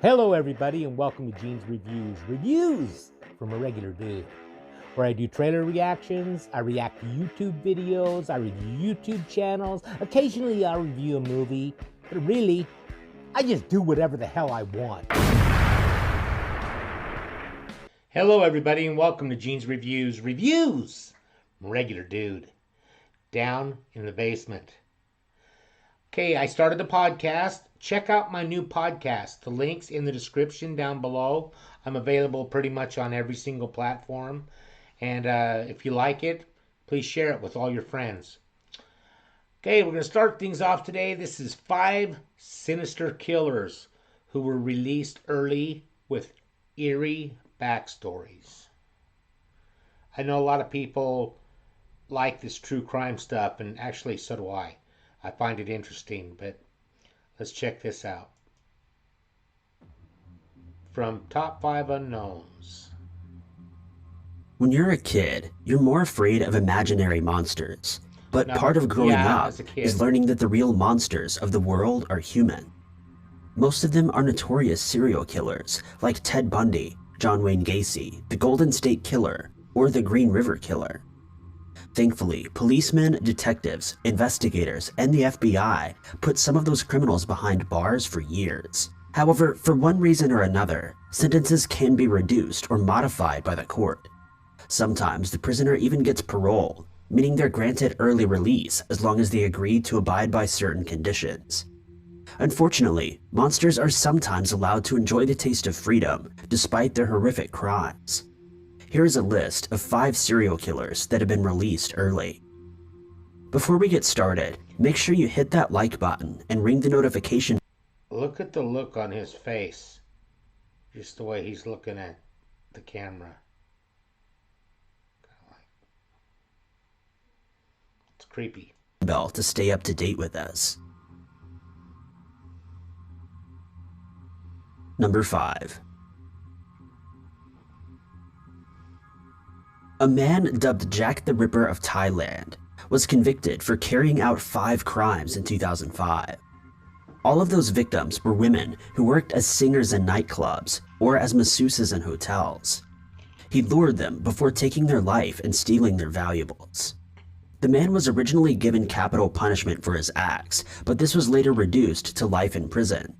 Hello everybody and welcome to Gene's Reviews. Reviews from a regular dude. Where I do trailer reactions, I react to YouTube videos, I review YouTube channels, occasionally I'll review a movie, but really, I just do whatever the hell I want. Hello everybody and welcome to Gene's Reviews. Reviews from a regular dude. Down in the basement. Okay, I started the podcast. Check out my new podcast. The link's in the description down below. I'm available pretty much on every single platform. And if you like it, please share it with all your friends. Okay, we're going to start things off today. This is 5 Sinister killers who were released early with eerie backstories. I know a lot of people like this true crime stuff, and actually so do I. I find it interesting, but let's check this out. From Top 5 Unknowns. When you're a kid, you're more afraid of imaginary monsters. But part of growing up is learning that the real monsters of the world are human. Most of them are notorious serial killers, like Ted Bundy, John Wayne Gacy, the Golden State Killer, or the Green River Killer. Thankfully, policemen, detectives, investigators, and the FBI put some of those criminals behind bars for years. However, for one reason or another, sentences can be reduced or modified by the court. Sometimes the prisoner even gets parole, meaning they're granted early release as long as they agree to abide by certain conditions. Unfortunately, monsters are sometimes allowed to enjoy the taste of freedom despite their horrific crimes. Here is a list of 5 serial killers that have been released early. Before we get started, make sure you hit that like button and ring the notification. Look at the look on his face. Just the way he's looking at the camera. It's creepy. Bell to stay up to date with us. Number 5. A man dubbed Jack the Ripper of Thailand was convicted for carrying out 5 crimes in 2005. All of those victims were women who worked as singers in nightclubs or as masseuses in hotels. He lured them before taking their life and stealing their valuables. The man was originally given capital punishment for his acts, but this was later reduced to life in prison.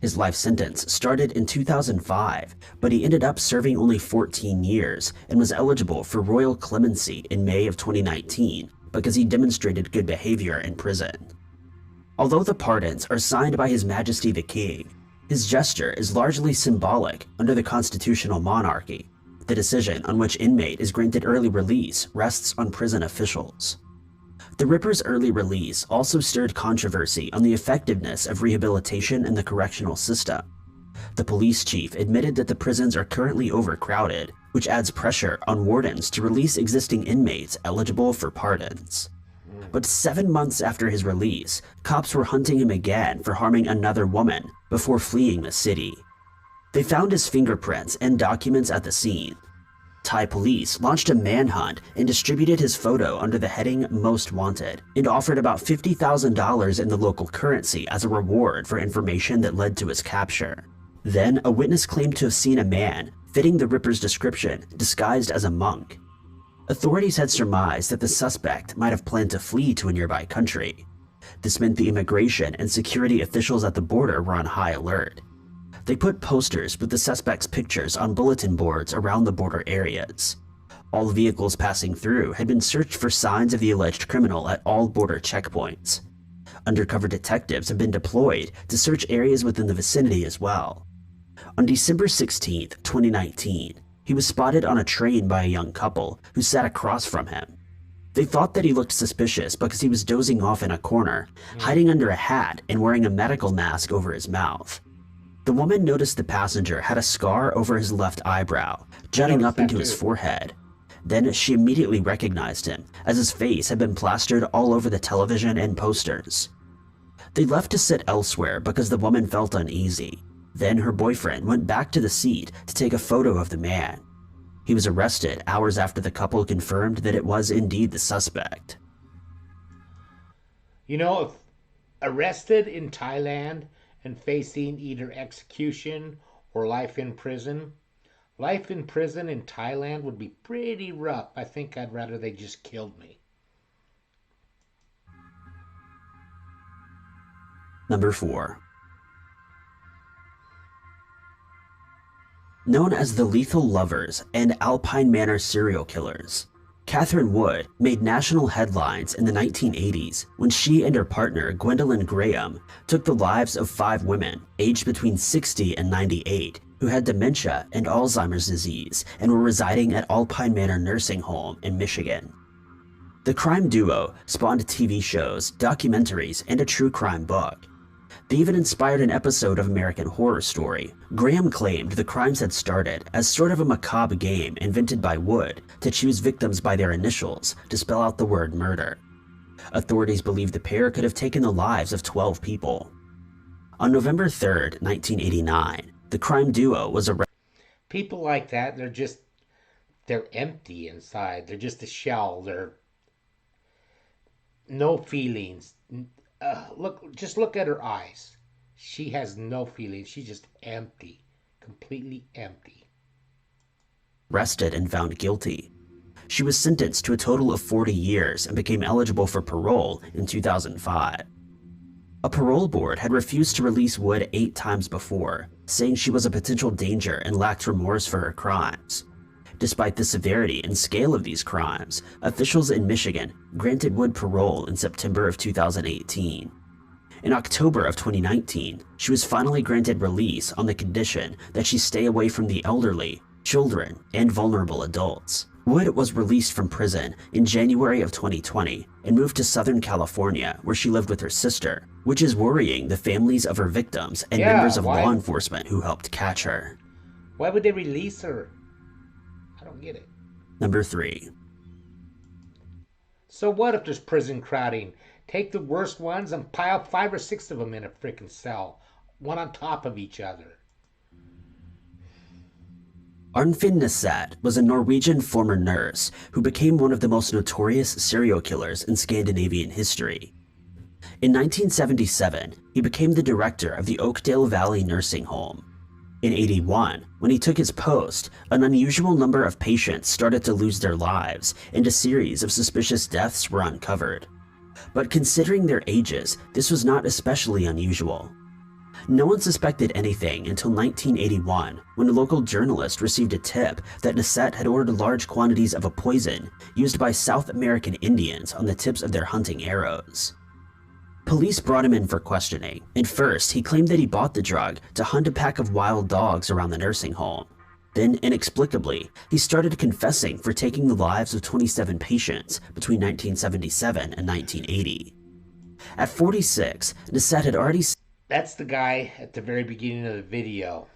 His life sentence started in 2005, but he ended up serving only 14 years and was eligible for royal clemency in May of 2019 because he demonstrated good behavior in prison. Although the pardons are signed by His Majesty the King, his gesture is largely symbolic under the constitutional monarchy. The decision on which inmate is granted early release rests on prison officials. The Ripper's early release also stirred controversy on the effectiveness of rehabilitation in the correctional system. The police chief admitted that the prisons are currently overcrowded, which adds pressure on wardens to release existing inmates eligible for pardons. But 7 months after his release, cops were hunting him again for harming another woman before fleeing the city. They found his fingerprints and documents at the scene. Thai police launched a manhunt and distributed his photo under the heading Most Wanted and offered about $50,000 in the local currency as a reward for information that led to his capture. Then, a witness claimed to have seen a man fitting the Ripper's description disguised as a monk. Authorities had surmised that the suspect might have planned to flee to a nearby country. This meant the immigration and security officials at the border were on high alert. They put posters with the suspect's pictures on bulletin boards around the border areas. All vehicles passing through had been searched for signs of the alleged criminal at all border checkpoints. Undercover detectives have been deployed to search areas within the vicinity as well. On December 16, 2019, he was spotted on a train by a young couple who sat across from him. They thought that he looked suspicious because he was dozing off in a corner, hiding under a hat and wearing a medical mask over his mouth. The woman noticed the passenger had a scar over his left eyebrow, jutting up into his forehead. Then she immediately recognized him, as his face had been plastered all over the television and posters. They left to sit elsewhere because the woman felt uneasy. Then her boyfriend went back to the seat to take a photo of the man. He was arrested hours after the couple confirmed that it was indeed the suspect. You know, if arrested in Thailand and facing either execution or life in prison. Life in prison in Thailand would be pretty rough. I think I'd rather they just killed me. Number 4. Known as the Lethal Lovers and Alpine Manor serial killers, Catherine Wood made national headlines in the 1980s when she and her partner Gwendolyn Graham took the lives of 5 women aged between 60 and 98 who had dementia and Alzheimer's disease and were residing at Alpine Manor Nursing Home in Michigan. The crime duo spawned TV shows, documentaries, and a true crime book. They even inspired an episode of American Horror Story. Graham claimed the crimes had started as sort of a macabre game invented by Wood to choose victims by their initials to spell out the word murder. Authorities believe the pair could have taken the lives of 12 people. On November 3rd, 1989, the crime duo was arrested. People like that, they're empty inside. They're just a shell. They're no feelings. Just look at her eyes. She has no feelings. She's just empty, completely empty. Arrested and found guilty. She was sentenced to a total of 40 years and became eligible for parole in 2005. A parole board had refused to release Wood 8 times before, saying she was a potential danger and lacked remorse for her crimes. Despite the severity and scale of these crimes, officials in Michigan granted Wood parole in September of 2018. In October of 2019, she was finally granted release on the condition that she stay away from the elderly, children, and vulnerable adults. Wood was released from prison in January of 2020 and moved to Southern California, where she lived with her sister, which is worrying the families of her victims and members of law enforcement who helped catch her. Why would they release her? I don't get it. Number 3. So what if there's prison crowding? Take the worst ones and pile 5 or 6 of them in a freaking cell, one on top of each other. Arnfinn Nesset was a Norwegian former nurse who became one of the most notorious serial killers in Scandinavian history. In 1977, he became the director of the Oakdale Valley Nursing Home. In 1981, when he took his post, an unusual number of patients started to lose their lives, and a series of suspicious deaths were uncovered. But considering their ages, this was not especially unusual. No one suspected anything until 1981, when a local journalist received a tip that Nesset had ordered large quantities of a poison used by South American Indians on the tips of their hunting arrows. Police brought him in for questioning, and first he claimed that he bought the drug to hunt a pack of wild dogs around the nursing home. Then, inexplicably, he started confessing for taking the lives of 27 patients between 1977 and 1980. At 46, Nesset had already That's the guy at the very beginning of the video.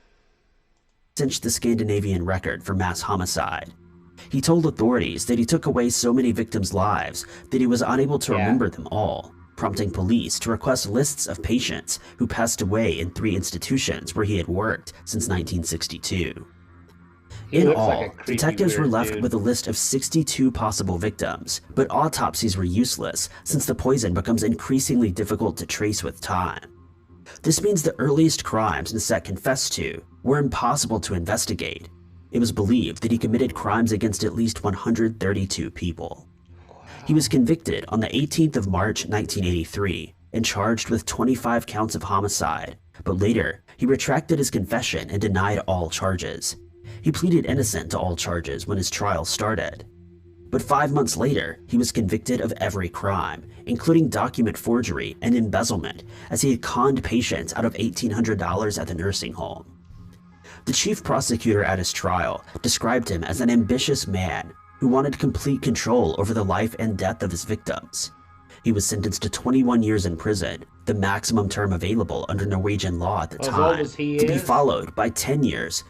cinched the Scandinavian record for mass homicide. He told authorities that he took away so many victims' lives that he was unable to remember them all, prompting police to request lists of patients who passed away in 3 institutions where he had worked since 1962. In all, detectives were left with a list of 62 possible victims, but autopsies were useless since the poison becomes increasingly difficult to trace with time. This means the earliest crimes Nesset confessed to were impossible to investigate. It was believed that he committed crimes against at least 132 people. He was convicted on the 18th of March 1983 and charged with 25 counts of homicide, but later he retracted his confession and denied all charges. He pleaded innocent to all charges when his trial started. But 5 months later, he was convicted of every crime, including document forgery and embezzlement, as he had conned patients out of $1,800 at the nursing home. The chief prosecutor at his trial described him as an ambitious man who wanted complete control over the life and death of his victims. He was sentenced to 21 years in prison, the maximum term available under Norwegian law at the time, to be followed by 10 years.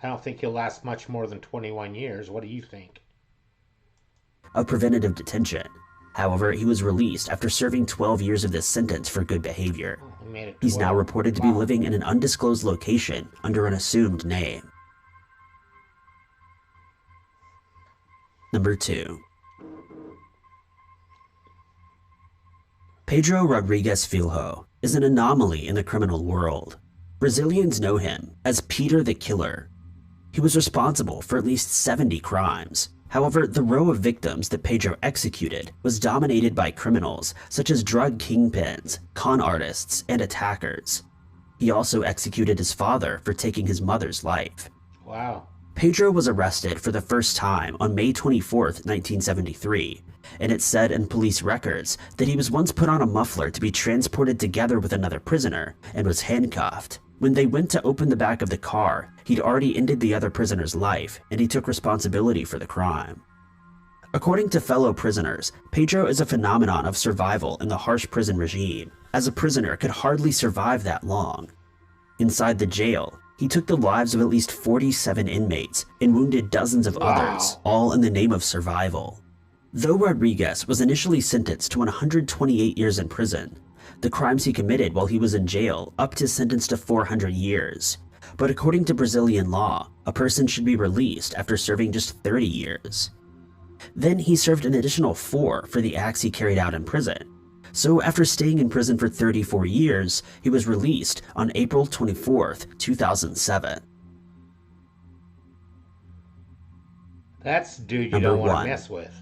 I don't think he'll last much more than 21 years. What do you think? Of preventative detention. However, he was released after serving 12 years of this sentence for good behavior. He's now reported to be living in an undisclosed location under an assumed name. Number 2. Pedro Rodriguez Filho is an anomaly in the criminal world. Brazilians know him as Peter the Killer. He was responsible for at least 70 crimes. However, the row of victims that Pedro executed was dominated by criminals such as drug kingpins, con artists, and attackers. He also executed his father for taking his mother's life. Wow. Pedro was arrested for the first time on May 24, 1973, and it said in police records that he was once put on a muffler to be transported together with another prisoner and was handcuffed. When they went to open the back of the car, he'd already ended the other prisoner's life, and he took responsibility for the crime. According to fellow prisoners, Pedro is a phenomenon of survival in the harsh prison regime, as a prisoner could hardly survive that long. Inside the jail, he took the lives of at least 47 inmates and wounded dozens of others, all in the name of survival. Though Rodriguez was initially sentenced to 128 years in prison, the crimes he committed while he was in jail upped his sentence to 400 years. But according to Brazilian law, a person should be released after serving just 30 years. Then he served an additional 4 for the acts he carried out in prison. So after staying in prison for 34 years, he was released on April 24, 2007. That's the dude you Number don't want 1. to mess with.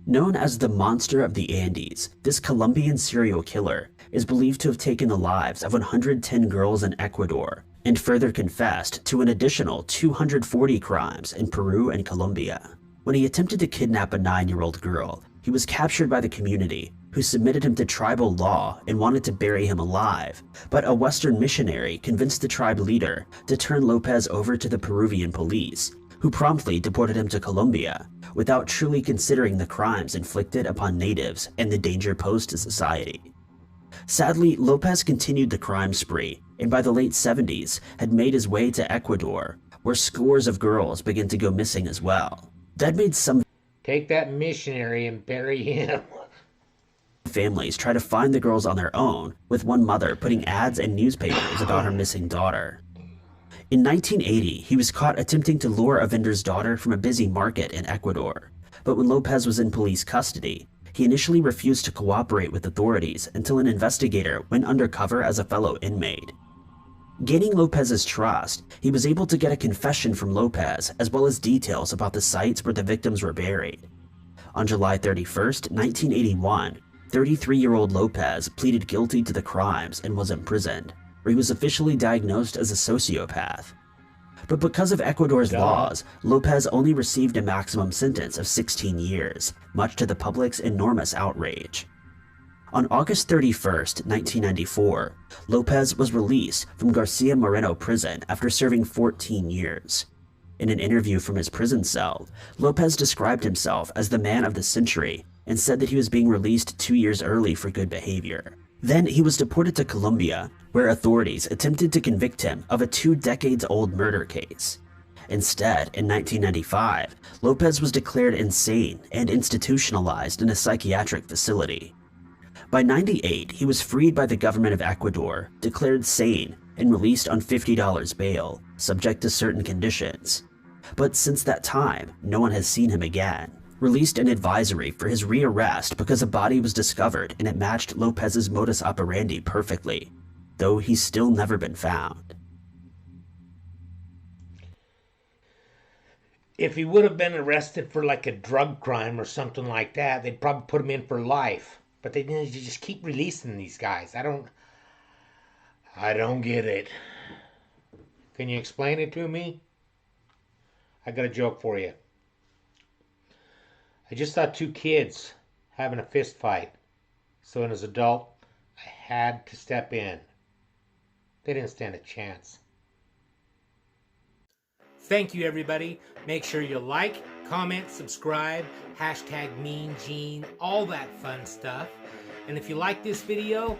Known as the Monster of the Andes, this Colombian serial killer is believed to have taken the lives of 110 girls in Ecuador and further confessed to an additional 240 crimes in Peru and Colombia. When he attempted to kidnap a 9-year-old girl, he was captured by the community, who submitted him to tribal law and wanted to bury him alive, but a Western missionary convinced the tribe leader to turn Lopez over to the Peruvian police, who promptly deported him to Colombia, without truly considering the crimes inflicted upon natives and the danger posed to society. Sadly, Lopez continued the crime spree, and by the late 70s had made his way to Ecuador, where scores of girls began to go missing as well. That made some Take that missionary and bury him. families try to find the girls on their own, with one mother putting ads in newspapers about her missing daughter. In 1980, he was caught attempting to lure a vendor's daughter from a busy market in Ecuador, but when Lopez was in police custody, he initially refused to cooperate with authorities until an investigator went undercover as a fellow inmate. Gaining Lopez's trust, he was able to get a confession from Lopez as well as details about the sites where the victims were buried. On July 31, 1981, 33-year-old Lopez pleaded guilty to the crimes and was imprisoned, where he was officially diagnosed as a sociopath. But because of Ecuador's laws, Lopez only received a maximum sentence of 16 years, much to the public's enormous outrage. On August 31, 1994, Lopez was released from Garcia Moreno prison after serving 14 years. In an interview from his prison cell, Lopez described himself as the man of the century and said that he was being released 2 years early for good behavior. Then he was deported to Colombia, where authorities attempted to convict him of a 2-decades-old murder case. Instead, in 1995, Lopez was declared insane and institutionalized in a psychiatric facility. By 98, he was freed by the government of Ecuador, declared sane, and released on $50 bail, subject to certain conditions. But since that time, no one has seen him again. Released an advisory for his rearrest because a body was discovered and it matched Lopez's modus operandi perfectly, though he's still never been found. If he would have been arrested for like a drug crime or something like that, they'd probably put him in for life. But they just keep releasing these guys. I don't get it. Can you explain it to me? I got a joke for you. I just saw 2 kids having a fist fight. So as an adult, I had to step in. They didn't stand a chance. Thank you, everybody. Make sure you like, comment, subscribe, hashtag Mean Gene, all that fun stuff. And if you like this video,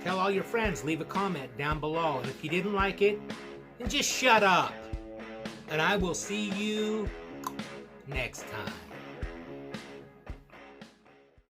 tell all your friends, leave a comment down below. And if you didn't like it, then just shut up. And I will see you next time.